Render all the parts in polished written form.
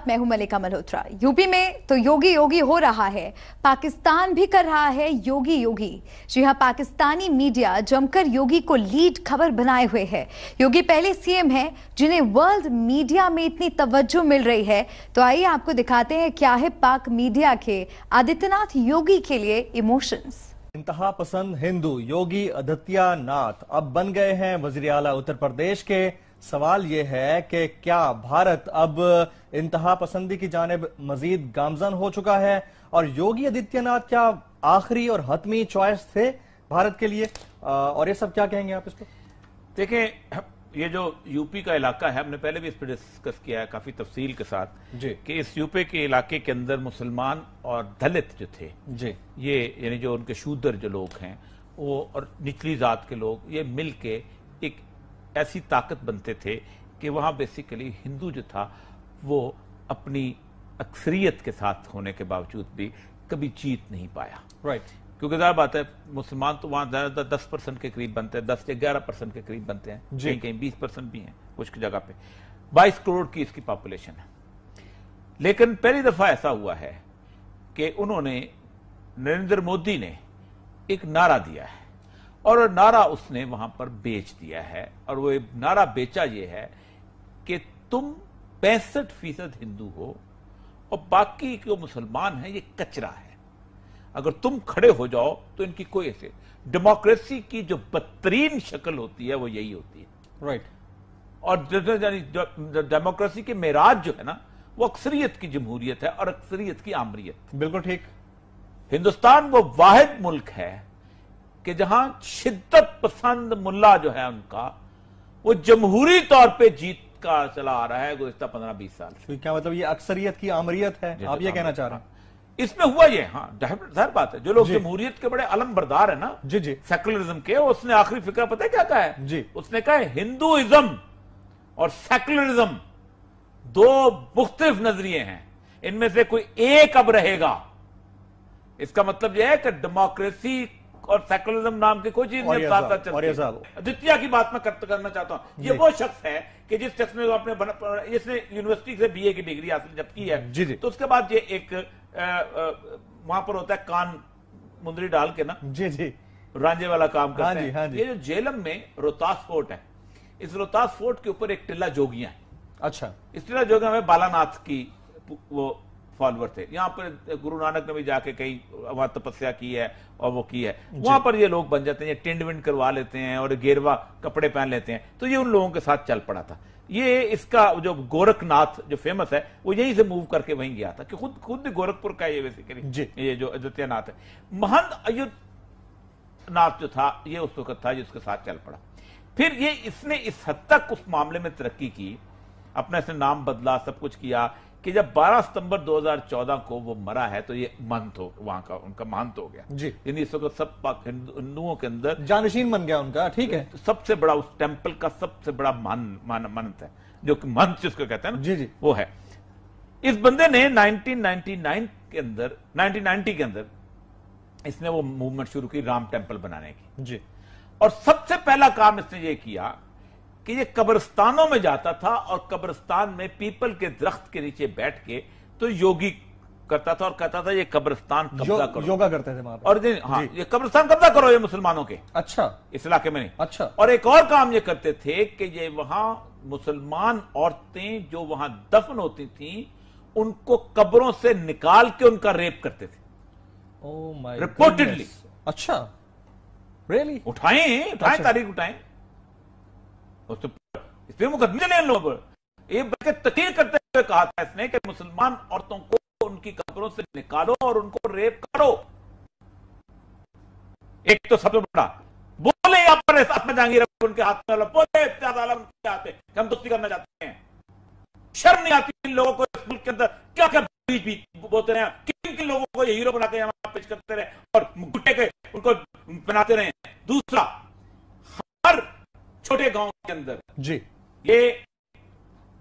साथ मैं हूं मलिका मल्होत्रा। यूपी में तो योगी योगी हो रहा है, पाकिस्तान भी कर रहा है योगी योगी। जी हां, पाकिस्तानी मीडिया जमकर योगी को लीड खबर बनाए हुए है। योगी पहले सीएम हैं जिन्हें वर्ल्ड मीडिया में इतनी तवज्जो मिल रही है। तो आइए आपको दिखाते हैं क्या है पाक मीडिया के आदित्यनाथ योगी के लिए इमोशंस। इंतहा पसंद हिंदू योगी आदित्यनाथ अब बन गए हैं वजीर आला उत्तर प्रदेश के। सवाल यह है कि क्या भारत अब इंतहा पसंदी की जानिब मजीद गामजन हो चुका है और योगी आदित्यनाथ क्या आखिरी और हतमी चॉइस थे भारत के लिए? और ये सब क्या कहेंगे आप इस पर? देखें, ये जो यूपी का इलाका है, हमने पहले भी इस पर डिस्कस किया है काफी तफसील के साथ जी कि इस यूपी के इलाके के अंदर मुसलमान और दलित जो थे जी ये यानी जो उनके शूदर जो लोग हैं वो और निचली जात के लोग ये मिल के एक ऐसी ताकत बनते थे कि वहां बेसिकली हिंदू जो था वो अपनी अक्सरियत के साथ होने के बावजूद भी कभी जीत नहीं पाया। राइट। क्योंकि ज़ाहिर बात है मुसलमान तो वहां ज्यादातर 10% के करीब बनते हैं, 10 से 11% के करीब बनते हैं, कहीं कहीं 20% भी हैं कुछ जगह पे। 22 करोड़ की इसकी पॉपुलेशन है। लेकिन पहली दफा ऐसा हुआ है कि उन्होंने नरेंद्र मोदी ने एक नारा दिया है और नारा उसने वहां पर बेच दिया है। और वो नारा बेचा ये है कि तुम 65% हिंदू हो और बाकी जो मुसलमान हैं ये कचरा है, अगर तुम खड़े हो जाओ तो इनकी कोई ऐसे डेमोक्रेसी की जो बदतरीन शक्ल होती है वो यही होती है। राइट। और डेमोक्रेसी के मेराज जो है ना वो अक्सरियत की जमहूरियत है और अक्सरियत की आमरियत। बिल्कुल ठीक। हिंदुस्तान वो वाहिद मुल्क है कि जहां शिद्दत पसंद मुल्ला जो है उनका वो जमहूरी तौर पे जीत का चला आ रहा है गुज़िश्ता 15-20 साल से। क्या मतलब ये अक्सरियत की आमरियत है, आप ये कहना चाह रहे हैं? इसमें हुआ ये, हाँ जाहिर बात है, जो लोग जमहूरियत के बड़े अलम बरदार है ना जी जी सेकुलरिज्म के, उसने आखिरी फिक्र पता है क्या कहा है जी? उसने कहा है हिंदुइज्म और सेकुलरिज्म दो मुख्तलिफ नजरिए हैं, इनमें से कोई एक अब रहेगा। इसका मतलब यह है कि डेमोक्रेसी और सेकुलरिज्म नाम की कोई चीज नहीं साथ चलती। द्वितीय की बात मैं करना चाहता हूं। ये वो शख्स है कि जिस शख्स ने अपने इसने यूनिवर्सिटी से बीए की डिग्री हासिल जब की है जी जी। तो उसके बाद ये एक वहां पर होता है कान मुंदरी डाल के ना जी जी रांझे वाला काम करते हैं। हाँ जी। ये जो जेलम में रोहतास फोर्ट है, इस रोहतास फोर्ट के ऊपर एक टिल्ला जोगियां है। अच्छा। इस टिल्ला जोगियां में बालानाथ की वो फॉलोअर थे। यहां पर गुरु नानक ने भी जाके कई वहां तपस्या की है और वो की है। वहां पर ये लोग बन जाते हैं, टिंड विंड करवा लेते हैं और गेरवा कपड़े पहन लेते हैं। तो ये उन लोगों के साथ चल पड़ा था। ये इसका जो गोरखनाथ जो फेमस है वो यहीं से मूव करके वहीं गया था कि खुद गोरखपुर का ये बेसिकली ये जो आदित्यनाथ है। महंत अयोध्यनाथ जो था ये उस वक्त था जिसके साथ चल पड़ा। फिर ये इसने इस हद तक उस मामले में तरक्की की, अपने से नाम बदला, सब कुछ किया कि जब 12 सितंबर 2014 को वो मरा है तो ये महंत हो वहां का उनका महंत हो गया जी। यानी इस वक्त सब हिंदुओं के अंदर जानशीन बन गया उनका। ठीक है। सबसे बड़ा उस टेंपल का सबसे बड़ा महंत है, जो कि महंत जिसको कहते हैं ना जी जी वो है। इस बंदे ने 1990 के अंदर इसने वो मूवमेंट शुरू की राम टेंपल बनाने की जी। और सबसे पहला काम इसने ये किया कि ये कब्रिस्तानों में जाता था और कब्रिस्तान में पीपल के दरख्त के नीचे बैठ के तो योगी करता था और कहता था ये कब्रिस्तान कब्जा करो। योगा करते थे वहां पर। और हाँ ये कब्रिस्तान कब्जा करो ये मुसलमानों के। अच्छा। इस इलाके में नहीं। अच्छा। और एक और काम ये करते थे कि ये वहां मुसलमान औरतें जो वहां दफन होती थी उनको कब्रों से निकाल के उनका रेप करते थे। Oh my God. रिपोर्टेडली। अच्छा। रियली? उठाएं तारीख उठाएं इसलिए मुकदमे चले इन लोगों पर। ये बल्कि तकीर करते हुए कहा था इसने कि मुसलमान औरतों को उनकी कब्रों से निकालो और उनको रेप करो। एक तो सबसे बड़ा बोले यहां पर साथ में जहांगीर उनके हाथ में बोले उनके हाथ में हम दोस्ती करना चाहते हैं। शर्म नहीं आती इन लोगों को इस मुल्क के अंदर क्या क्या बीच बोलते रहे, किन लोगों को ये हीरो बनाते हैं पेश करते रहे और गुट्टे के उनको बनाते रहे। दूसरा, हर छोटे गांव के अंदर जी ये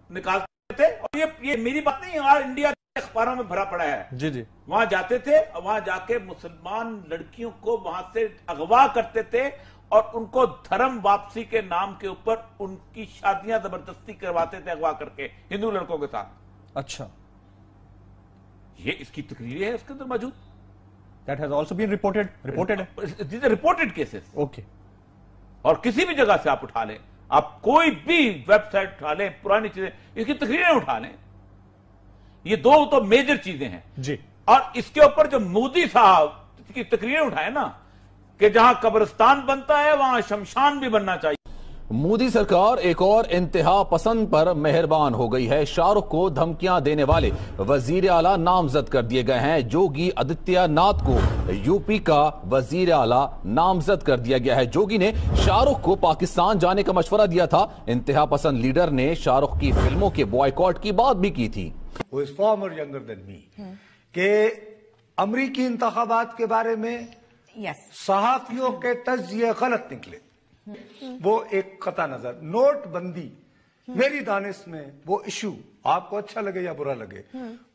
निकालते थे और ये मेरी बात नहीं, यार इंडिया के अखबारों में भरा पड़ा है जी जी। वहां जाते थे और वहां जाके मुसलमान लड़कियों को वहां से अगवा करते थे और उनको धर्म वापसी के नाम के ऊपर उनकी शादियां जबरदस्ती करवाते थे अगवा करके हिंदू लड़कों के साथ। अच्छा। یہ اس کی تقریر ہے اس کے اندر موجود. That has also been reported. These are reported cases. Okay. اور کسی بھی جگہ سے آپ اٹھا لیں, آپ کوئی بھی ویب سائٹ اٹھا لیں, پرانی چیزیں, اس کی تقریریں اٹھا لیں. یہ دو تو میجر چیزیں ہیں جی. اور اس کے اوپر جو مودی صاحب کی تقریریں اٹھائیں نا کہ جہاں قبرستان بنتا ہے وہاں شمشان بھی بننا چاہیے. مودی سرکار ایک اور انتہا پسند پر مہربان ہو گئی ہے. شاہ رخ کو دھمکیاں دینے والے وزیر اعلیٰ نامزد کر دیے گئے ہیں. یوگی آدتیہ ناتھ کو یو پی کا وزیر اعلیٰ نامزد کر دیا گیا ہے. یوگی نے شاہ رخ کو پاکستان جانے کا مشورہ دیا تھا. انتہا پسند لیڈر نے شاہ رخ کی فلموں کے بوائیکاٹ کی بات بھی کی تھی. کہ امریکی انتخابات کے بارے میں صحافیوں کے تجزیے غلط نکلے, وہ ایک قطع نظر. نوٹ بندی میری دانش میں وہ ایشو آپ کو اچھا لگے یا برا لگے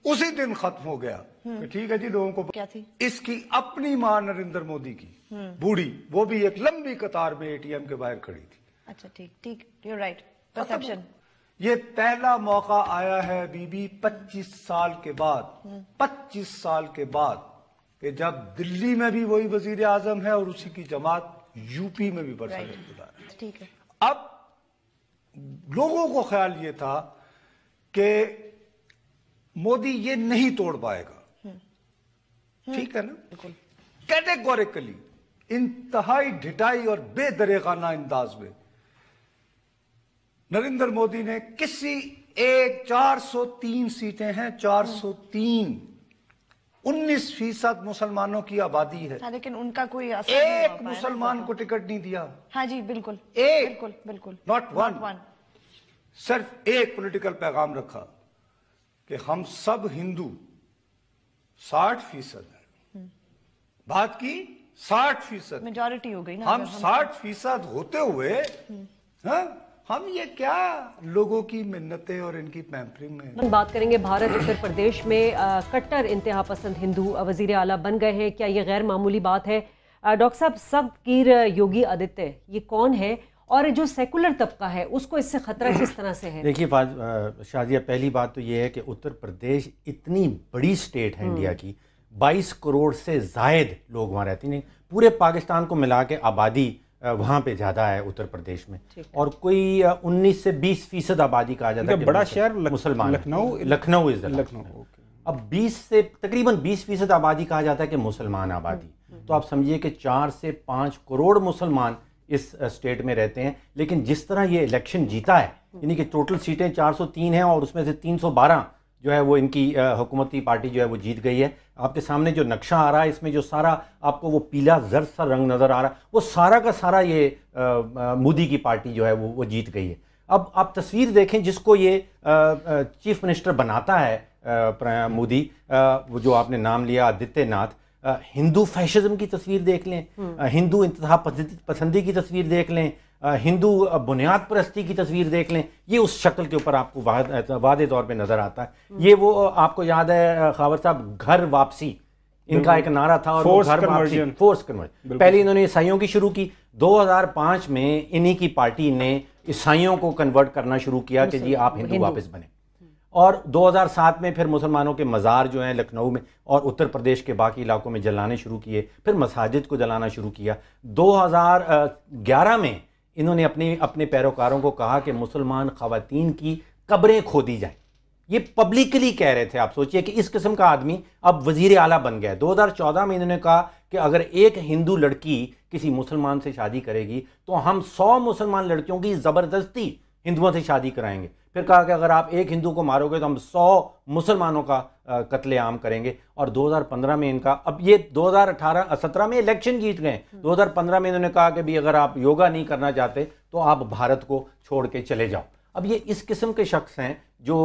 اسی دن ختم ہو گیا کہ ٹھیک ہے جی لوگوں کو کیا تھی اس کی اپنی ماں نریندر مودی کی بوڑھی, وہ بھی ایک لمبی قطار میں اے ٹی ایم کے باہر کھڑی تھی. اچھا ٹھیک یو رائٹ پرسپشن. یہ پہلا موقع آیا ہے بی بی 25 سال کے بعد کہ جب دلی میں بھی وہی وزیر اعظم ہے اور اسی کی جماعت یو پی میں بھی برسر. ٹھیک ہے. اب لوگوں کو خیال یہ تھا کہ مودی یہ نہیں توڑ پائے گا, ٹھیک ہے نا, کیٹیگوریکلی انتہائی ڈھٹائی اور بے دریغانہ انداز میں نریندر مودی نے کسی ایک 403 سیٹیں ہیں, 403 19% مسلمانوں کی آبادی ہے, لیکن ان کا کوئی ایک مسلمان کو ٹکٹ نہیں دیا. ہاں جی بالکل, ایک بالکل ناٹ ون. صرف ایک پولیٹیکل پیغام رکھا کہ ہم سب ہندو 60% ہیں. بات کی 60%, میجورٹی ہو گئی نا. ہم 60% ہوتے ہوئے ہم یہ کیا لوگوں کی منتیں اور ان کی پیمپرنگ میں. بات کریں گے بھارت اتر پردیش میں کٹر انتہا پسند ہندو وزیر اعلیٰ بن گئے ہیں. کیا یہ غیر معمولی بات ہے؟ ڈاکٹر صاحب, سبکیر یوگی آدتیہ یہ کون ہے اور جو سیکولر طبقہ ہے اس کو اس سے خطرہ کس طرح سے ہے؟ دیکھیے شازیہ, پہلی بات تو یہ ہے کہ اتر پردیش اتنی بڑی سٹیٹ ہے انڈیا کی, 22 کروڑ سے زائد لوگ وہاں رہتے ہیں. پورے پاکستان کو ملا کے آبادی وہاں پہ زیادہ ہے اتر پردیش میں, اور کوئی 19 سے 20% آبادی کہا جاتا ہے. بڑا شہر مسلمان, لکھنؤ اب 20 سے تقریباً 20% آبادی کہا جاتا ہے کہ مسلمان آبادی. تو آپ سمجھیے کہ 4 سے 5 کروڑ مسلمان اس اسٹیٹ میں رہتے ہیں. لیکن جس طرح یہ الیکشن جیتا ہے, یعنی کہ ٹوٹل سیٹیں 403 ہیں اور اس میں سے 312 جو ہے وہ ان کی حکومتی پارٹی جو ہے وہ جیت گئی ہے. آپ کے سامنے جو نقشہ آ رہا ہے اس میں جو سارا آپ کو وہ پیلا زرد سا رنگ نظر آ رہا ہے, وہ سارا کا سارا یہ مودی کی پارٹی جو ہے وہ جیت گئی ہے. اب آپ تصویر دیکھیں جس کو یہ چیف منسٹر بناتا ہے مودی, وہ جو آپ نے نام لیا آدتیہ ناتھ, ہندو فیشزم کی تصویر دیکھ لیں, ہندو انتہا پسندی کی تصویر دیکھ لیں, ہندو بنیاد پرستی کی تصویر دیکھ لیں, یہ اس شکل کے اوپر آپ کو واضح طور پہ نظر آتا ہے. یہ وہ آپ کو یاد ہے خاور صاحب, گھر واپسی ان کا ایک نعرہ تھا, اور فورس کنورژن پہلے انہوں نے عیسائیوں کی شروع کی. 2005 میں انہی کی پارٹی نے عیسائیوں کو کنورٹ کرنا شروع کیا کہ جی آپ ہندو واپس بنیں, اور 2007 میں پھر مسلمانوں کے مزار جو ہیں لکھنؤ میں اور اتر پردیش کے باقی علاقوں میں جلانے شروع کیے, پھر مساجد کو جلانا شروع کیا. 2011 میں انہوں نے اپنے پیروکاروں کو کہا کہ مسلمان خواتین کی قبریں کھودی جائیں. یہ پبلکلی کہہ رہے تھے. آپ سوچئے کہ اس قسم کا آدمی اب وزیر اعلیٰ بن گیا. 2014 میں انہوں نے کہا کہ اگر ایک ہندو لڑکی کسی مسلمان سے شادی کرے گی تو ہم 100 مسلمان لڑکیوں کی زبردستی ہندوؤں سے شادی کرائیں گے. پھر کہا کہ اگر آپ ایک ہندو کو مارو گے تو ہم 100 مسلمانوں کا قتل عام کریں گے. اور 2015 میں ان کا, اب یہ 2017 میں الیکشن جیت گئے, 2015 میں انہوں نے کہا کہ بھی اگر آپ یوگا نہیں کرنا چاہتے تو آپ بھارت کو چھوڑ کے چلے جاؤ. اب یہ اس قسم کے شخص ہیں جو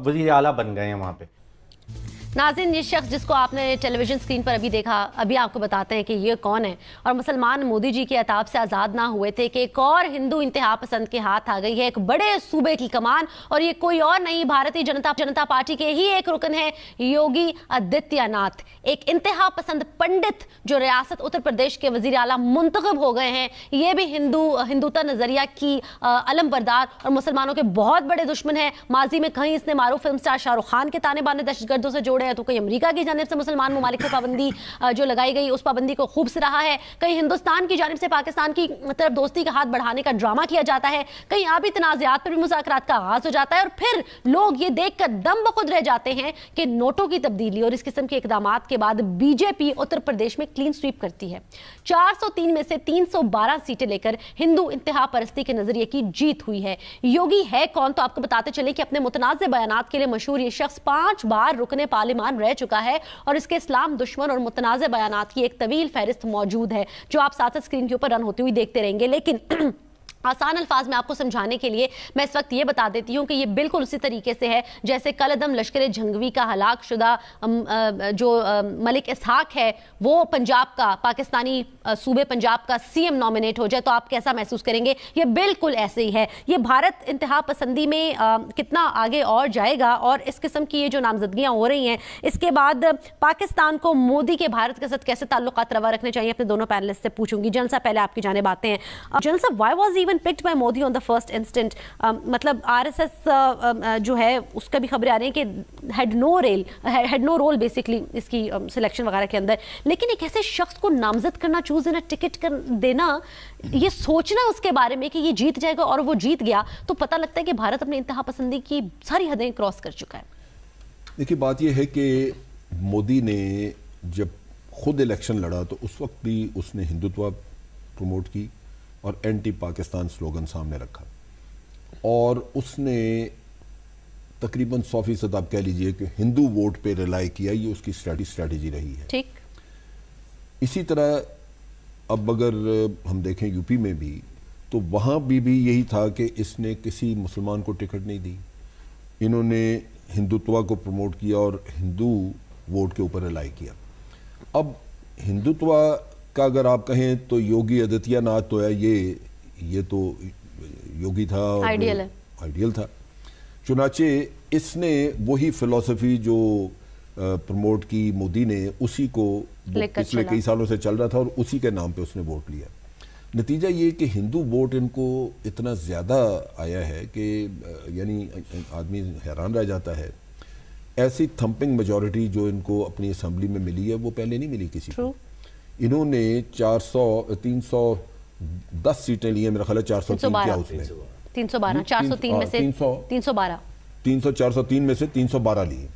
وزیر اعلیٰ بن گئے ہیں وہاں پہ. ناظرین, یہ شخص جس کو آپ نے ٹیلی ویژن اسکرین پر ابھی دیکھا, ابھی آپ کو بتاتے ہیں کہ یہ کون ہے. اور مسلمان مودی جی کے عطاب سے آزاد نہ ہوئے تھے کہ ایک اور ہندو انتہا پسند کے ہاتھ آ گئی ہے ایک بڑے صوبے کی کمان, اور یہ کوئی اور نہیں, بھارتی جنتا پارٹی کے ہی ایک رکن ہے یوگی آدتیہ ناتھ, ایک انتہا پسند پنڈت جو ریاست اتر پردیش کے وزیر اعلیٰ منتخب ہو گئے ہیں. یہ بھی ہندوتا نظریہ کی علم بردار اور مسلمانوں کے بہت بڑے دشمن ہیں. ماضی میں کہیں اس نے معروف فلم سٹار شاہ رخ خان کے تانے بانے دہشت گردوں سے جوڑے, हैं तो कहीं अमेरिका की जानिब से मुसलमान ममालिक पर पाबंदी जो लगाई गई उस पाबंदी को खूब सराहा है, कहीं हिंदुस्तान की जानिब से पाकिस्तान की तरफ दोस्ती का हाथ बढ़ाने का ड्रामा किया जाता है, कहीं आबी तनाज़ात पर भी मुज़ाकरात का आगाज हो जाता है और फिर लोग ये देखकर दम बखुद रह जाते हैं कि नोटों की तब्दीली और इस किस्म के इकदामात के बाद बीजेपी उत्तर प्रदेश में क्लीन स्वीप करती है। 403 में से 312 सीटें लेकर हिंदू इंतहा परस्ती के नजरिए की जीत हुई है। योगी है कौन, तो आपको बताते चले कि अपने मुतनाज़ बयानात के लिए मशहूर ये शख्स 5 बार रुकने पार्लिमान रह चुका है और इसके इस्लाम दुश्मन और मुतनाज़ बयानात की एक तवील फहरिस्त मौजूद है जो आप साथ स्क्रीन के ऊपर रन होती हुई देखते रहेंगे। लेकिन आसान अल्फाज में आपको समझाने के लिए मैं इस वक्त ये बता देती हूँ कि ये बिल्कुल उसी तरीके से है जैसे कलदम लश्कर झंगवी का हलाक शुदा जो मलिक इसहाक है वो पंजाब का, पाकिस्तानी सूबे पंजाब का सीएम नॉमिनेट हो जाए तो आप कैसा महसूस करेंगे। ये बिल्कुल ऐसे ही है। ये भारत इंतहा पसंदी में कितना आगे और जाएगा और इस किस्म की ये जो नामजदगियाँ हो रही हैं इसके बाद पाकिस्तान को मोदी के भारत के साथ कैसे ताल्लुकात रवा रखने चाहिए अपने दोनों पैनलिस्ट से पूछूंगी। जनरल साहब पहले आपकी जानिब आते हैं। जनरल साहब, why was even picked by Modi on the first instant? मतलब RSS जो है उसका भी खबरें आ रही हैं कि had no role basically इसकी सिलेक्शन वगैरह के अंदर, लेकिन एक ऐसे शख्स को नामजद करना, चूज देना, टिकट कर देना, ये सोचना उसके बारे में कि ये जीत जाएगा और वो जीत गया तो पता लगता है कि भारत अपनी इंतहा पसंदी की सारी हदें क्रॉस कर चुका है। देखिए बात ये है कि मोदी ने जब खुद इलेक्शन लड़ा तो उस वक्त भी उसने हिंदुत्व प्रमोट की और एंटी पाकिस्तान स्लोगन सामने रखा और उसने तकरीबन 100% आप कह लीजिए कि हिंदू वोट पे रिलाई किया, ये उसकी स्ट्रैटेजी रही है। ठीक इसी तरह अब अगर हम देखें यूपी में भी तो वहाँ भी यही था कि इसने किसी मुसलमान को टिकट नहीं दी, इन्होंने हिंदुत्व को प्रमोट किया और हिंदू वोट के ऊपर रिलाई किया। अब हिंदुत्व का अगर आप कहें तो योगी आदित्यनाथ तो है, ये तो योगी था, आइडियल था। चुनाचे इसने वही फिलॉसफी जो प्रमोट की मोदी ने उसी को पिछले कई सालों से चल रहा था और उसी के नाम पे उसने वोट लिया। नतीजा ये कि हिंदू वोट इनको इतना ज़्यादा आया है कि यानी आदमी हैरान रह जाता है। ऐसी थंपिंग मेजॉरिटी जो इनको अपनी असेंबली में मिली है वो पहले नहीं मिली किसी को। इन्होंने 310 सीटें ली है, मेरा ख्याल है 403 क्या उसमें 312 403 में से 312 403 में से 312 लिए,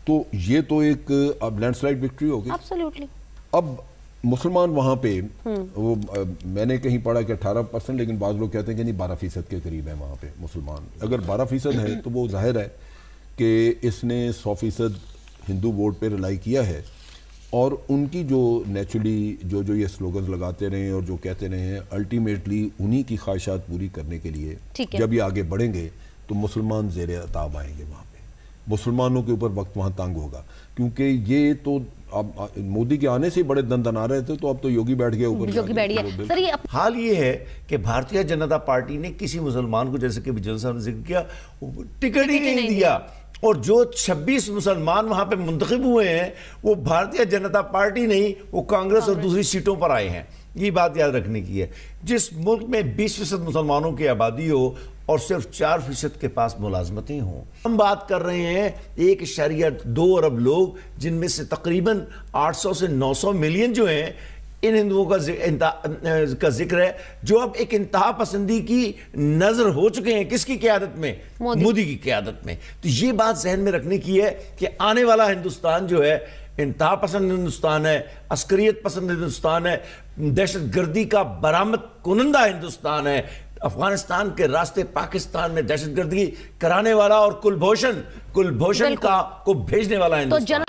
तो ये तो एक अब लैंडस्लाइड विक्ट्री होगी। एब्सोल्युटली। अब मुसलमान वहां पे वो मैंने कहीं पढ़ा कि 18%, लेकिन बाद लोग कहते हैं कि नहीं 12% के करीब है वहां पे मुसलमान। अगर 12% है तो वो जाहिर है कि इसने 100% हिंदू वोट पे रिलाई किया है और उनकी जो नेचुरली जो ये स्लोगन लगाते रहे और जो कहते रहे हैं अल्टीमेटली उन्हीं की ख्वाहिशात पूरी करने के लिए जब ये आगे बढ़ेंगे तो मुसलमान ज़ेरे अताब आएंगे। वहाँ पे मुसलमानों के ऊपर वक्त वहाँ तंग होगा क्योंकि ये तो अब मोदी के आने से बड़े दन आ रहे थे, तो अब तो योगी बैठ गया ऊपर। योगी बैठ गया। सर ये हाल ये है कि भारतीय जनता पार्टी ने किसी मुसलमान को, जैसे कि विजय साहब ने जिक्र किया, टिकट ही नहीं दिया और जो 26 मुसलमान वहां पे मुंतखब हुए हैं वो भारतीय जनता पार्टी नहीं, वो कांग्रेस और दूसरी सीटों पर आए हैं। ये बात याद रखने की है। जिस मुल्क में 20% मुसलमानों की आबादी हो और सिर्फ 4% के पास मुलाजमतें हों, हम बात कर रहे हैं 1.2 अरब लोग, जिनमें से तकरीबन 800 से 900 मिलियन जो हैं इन हिंदुओं का जिक्र है, जो अब एक इंतहा पसंदी की नजर हो चुके हैं। किसकी क़यादत में? मोदी की क़यादत में। तो ये बात जहन में रखने की है कि आने वाला हिंदुस्तान जो है इंतहा पसंद हिंदुस्तान है, अस्करियत पसंद हिंदुस्तान है, दहशत गर्दी का बरामद कुनंदा हिंदुस्तान है, अफगानिस्तान के रास्ते पाकिस्तान में दहशत गर्दी कराने वाला और कुलभूषण को भेजने वाला हिंदुस्तान।